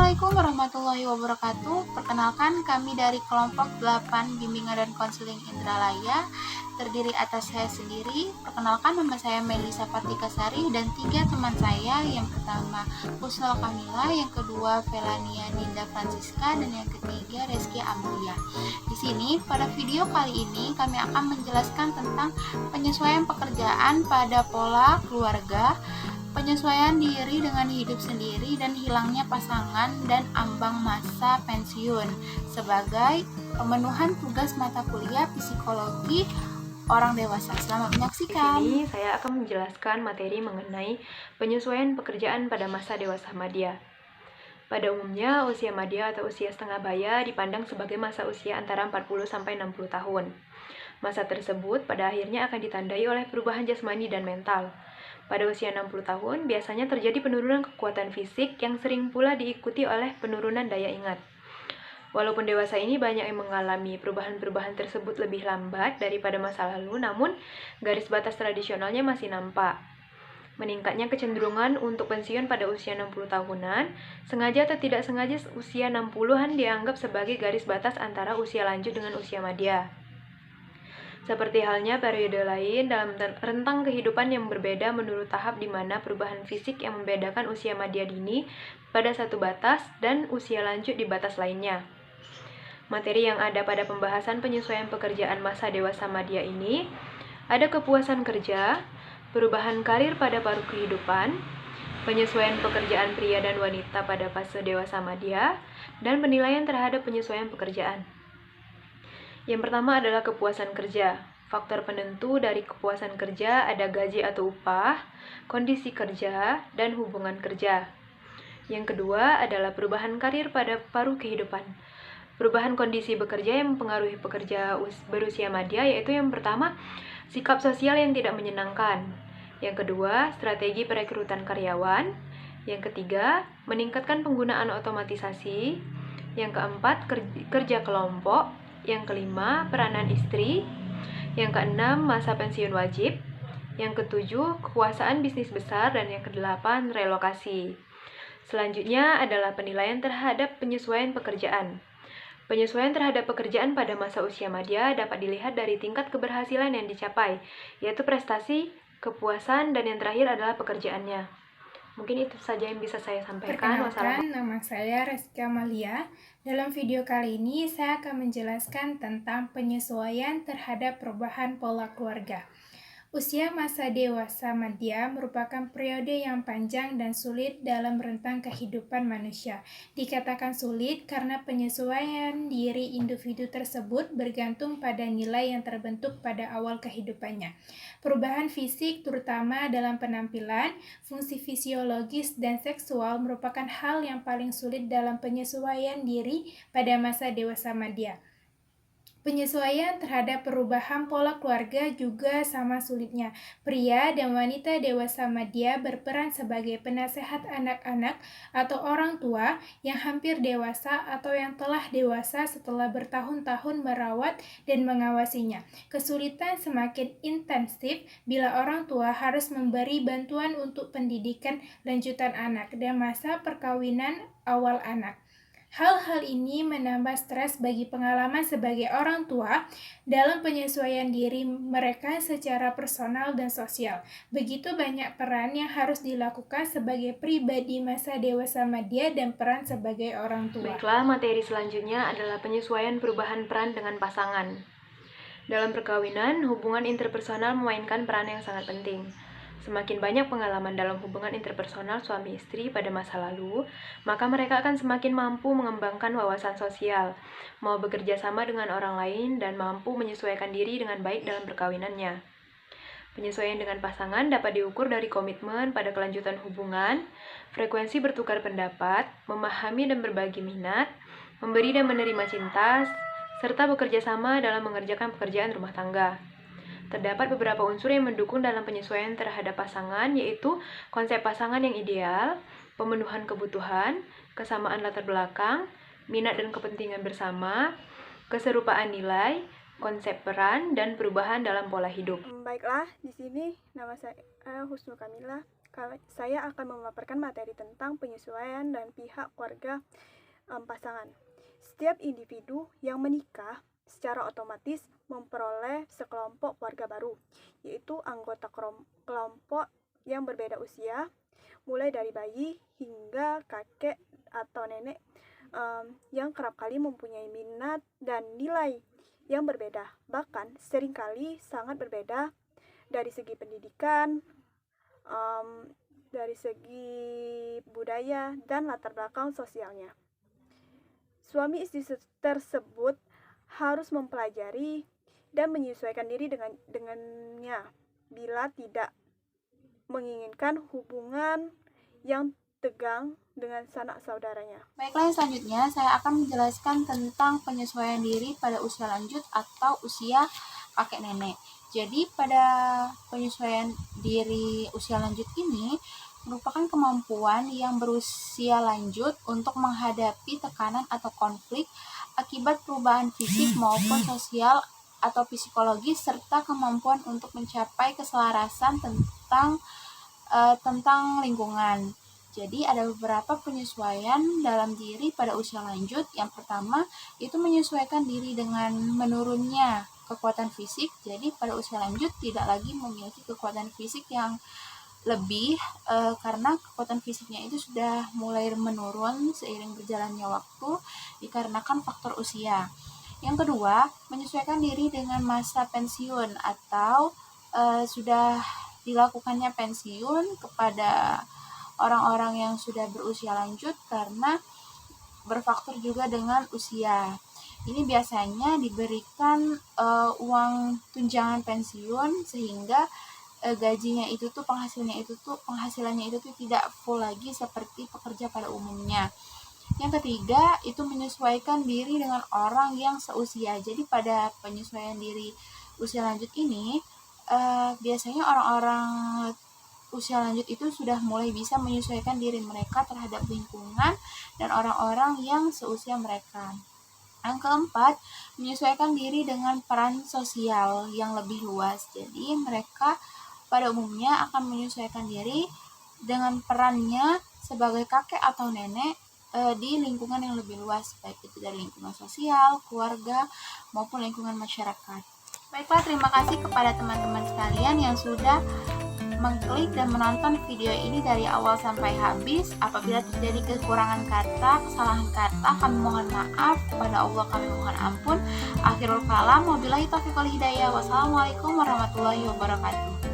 Assalamualaikum warahmatullahi wabarakatuh. Perkenalkan, kami dari kelompok 8 Bimbingan dan Konseling Indralaya, terdiri atas saya sendiri. Perkenalkan, nama saya Melisa Partikasari dan 3 teman saya. Yang pertama Husnul Kamila, yang kedua Felania Dinda Francisca, dan yang ketiga Reski Amelia. Di sini pada video kali ini kami akan menjelaskan tentang penyesuaian pekerjaan pada pola keluarga, penyesuaian diri dengan hidup sendiri, dan hilangnya pasangan dan ambang masa pensiun sebagai pemenuhan tugas mata kuliah psikologi orang dewasa. Selamat menyaksikan. Di sini saya akan menjelaskan materi mengenai penyesuaian pekerjaan pada masa dewasa madya. Pada umumnya, usia madya atau usia setengah baya dipandang sebagai masa usia antara 40-60 tahun. Masa tersebut pada akhirnya akan ditandai oleh perubahan jasmani dan mental. Pada usia 60 tahun, biasanya terjadi penurunan kekuatan fisik yang sering pula diikuti oleh penurunan daya ingat. Walaupun dewasa ini banyak yang mengalami perubahan-perubahan tersebut lebih lambat daripada masa lalu, namun garis batas tradisionalnya masih nampak. Meningkatnya kecenderungan untuk pensiun pada usia 60 tahunan, sengaja atau tidak sengaja usia 60-an dianggap sebagai garis batas antara usia lanjut dengan usia madya. Seperti halnya periode lain dalam rentang kehidupan yang berbeda menurut tahap di mana perubahan fisik yang membedakan usia madya dini pada satu batas dan usia lanjut di batas lainnya. Materi yang ada pada pembahasan penyesuaian pekerjaan masa dewasa madya ini ada kepuasan kerja, perubahan karir pada paruh kehidupan, penyesuaian pekerjaan pria dan wanita pada fase dewasa madya, dan penilaian terhadap penyesuaian pekerjaan. Yang pertama adalah kepuasan kerja. Faktor penentu dari kepuasan kerja ada gaji atau upah, kondisi kerja, dan hubungan kerja. Yang kedua adalah perubahan karir pada paruh kehidupan. Perubahan kondisi bekerja yang mempengaruhi pekerja berusia madya yaitu yang pertama, sikap sosial yang tidak menyenangkan. Yang kedua, strategi perekrutan karyawan. Yang ketiga, meningkatkan penggunaan otomatisasi. Yang keempat, kerja kelompok. Yang kelima, peranan istri. Yang keenam, masa pensiun wajib. Yang ketujuh, kekuasaan bisnis besar. Dan yang kedelapan, relokasi. Selanjutnya adalah penilaian terhadap penyesuaian pekerjaan. Penyesuaian terhadap pekerjaan pada masa usia madya dapat dilihat dari tingkat keberhasilan yang dicapai, yaitu prestasi, kepuasan, dan yang terakhir adalah pekerjaannya. Mungkin itu saja yang bisa saya sampaikan. Perkenalkan, nama saya Reski Amelia. Dalam video kali ini saya akan menjelaskan tentang penyesuaian terhadap perubahan pola keluarga. Usia masa dewasa madya merupakan periode yang panjang dan sulit dalam rentang kehidupan manusia. Dikatakan sulit karena penyesuaian diri individu tersebut bergantung pada nilai yang terbentuk pada awal kehidupannya. Perubahan fisik, terutama dalam penampilan, fungsi fisiologis, dan seksual merupakan hal yang paling sulit dalam penyesuaian diri pada masa dewasa madya. Penyesuaian terhadap perubahan pola keluarga juga sama sulitnya. Pria dan wanita dewasa madya berperan sebagai penasehat anak-anak atau orang tua yang hampir dewasa atau yang telah dewasa setelah bertahun-tahun merawat dan mengawasinya. Kesulitan semakin intensif bila orang tua harus memberi bantuan untuk pendidikan lanjutan anak dan masa perkawinan awal anak. Hal-hal ini menambah stres bagi pengalaman sebagai orang tua dalam penyesuaian diri mereka secara personal dan sosial. Begitu banyak peran yang harus dilakukan sebagai pribadi masa dewasa madya dan peran sebagai orang tua. Baiklah, materi selanjutnya adalah penyesuaian perubahan peran dengan pasangan. Dalam perkawinan, hubungan interpersonal memainkan peran yang sangat penting. Semakin banyak pengalaman dalam hubungan interpersonal suami istri pada masa lalu, maka mereka akan semakin mampu mengembangkan wawasan sosial, mau bekerja sama dengan orang lain, dan mampu menyesuaikan diri dengan baik dalam perkawinannya. Penyesuaian dengan pasangan dapat diukur dari komitmen pada kelanjutan hubungan, frekuensi bertukar pendapat, memahami dan berbagi minat, memberi dan menerima cinta, serta bekerja sama dalam mengerjakan pekerjaan rumah tangga. Terdapat beberapa unsur yang mendukung dalam penyesuaian terhadap pasangan, yaitu konsep pasangan yang ideal, pemenuhan kebutuhan, kesamaan latar belakang, minat dan kepentingan bersama, keserupaan nilai, konsep peran, dan perubahan dalam pola hidup. Baiklah, di sini nama saya Husnul Kamila. saya akan memaparkan materi tentang penyesuaian dan pihak keluarga pasangan. Setiap individu yang menikah secara otomatis memperoleh sekelompok keluarga baru, yaitu anggota kelompok yang berbeda usia, mulai dari bayi hingga kakek atau nenek yang kerap kali mempunyai minat dan nilai yang berbeda, bahkan seringkali sangat berbeda dari segi pendidikan, dari segi budaya, dan latar belakang sosialnya. Suami istri tersebut harus mempelajari dan menyesuaikan diri dengannya bila tidak menginginkan hubungan yang tegang dengan sanak saudaranya. Baiklah, selanjutnya saya akan menjelaskan tentang penyesuaian diri pada usia lanjut atau usia kakek nenek. Jadi pada penyesuaian diri usia lanjut ini merupakan kemampuan yang berusia lanjut untuk menghadapi tekanan atau konflik akibat perubahan fisik maupun sosial atau psikologis, serta kemampuan untuk mencapai keselarasan tentang lingkungan. Jadi ada beberapa penyesuaian dalam diri pada usia lanjut. Yang pertama itu menyesuaikan diri dengan menurunnya kekuatan fisik. Jadi pada usia lanjut tidak lagi memiliki kekuatan fisik yang lebih karena kekuatan fisiknya itu sudah mulai menurun seiring berjalannya waktu dikarenakan faktor usia. Yang kedua, menyesuaikan diri dengan masa pensiun atau sudah dilakukannya pensiun kepada orang-orang yang sudah berusia lanjut karena berfaktor juga dengan usia. Ini biasanya diberikan uang tunjangan pensiun sehingga gajinya itu tuh penghasilannya itu tidak full lagi seperti pekerja pada umumnya. Yang ketiga itu menyesuaikan diri dengan orang yang seusia. Jadi pada penyesuaian diri usia lanjut ini biasanya orang-orang usia lanjut itu sudah mulai bisa menyesuaikan diri mereka terhadap lingkungan dan orang-orang yang seusia mereka. Yang keempat, menyesuaikan diri dengan peran sosial yang lebih luas. Jadi mereka pada umumnya akan menyesuaikan diri dengan perannya sebagai kakek atau nenek di lingkungan yang lebih luas, baik itu dari lingkungan sosial, keluarga, maupun lingkungan masyarakat. Baiklah, terima kasih kepada teman-teman sekalian yang sudah mengklik dan menonton video ini dari awal sampai habis. Apabila terjadi kekurangan kata, kesalahan kata, kami mohon maaf. Kepada Allah kami mohon ampun. Akhirul kalam, wabillahi taufiq wal hidayah. Wassalamualaikum warahmatullahi wabarakatuh.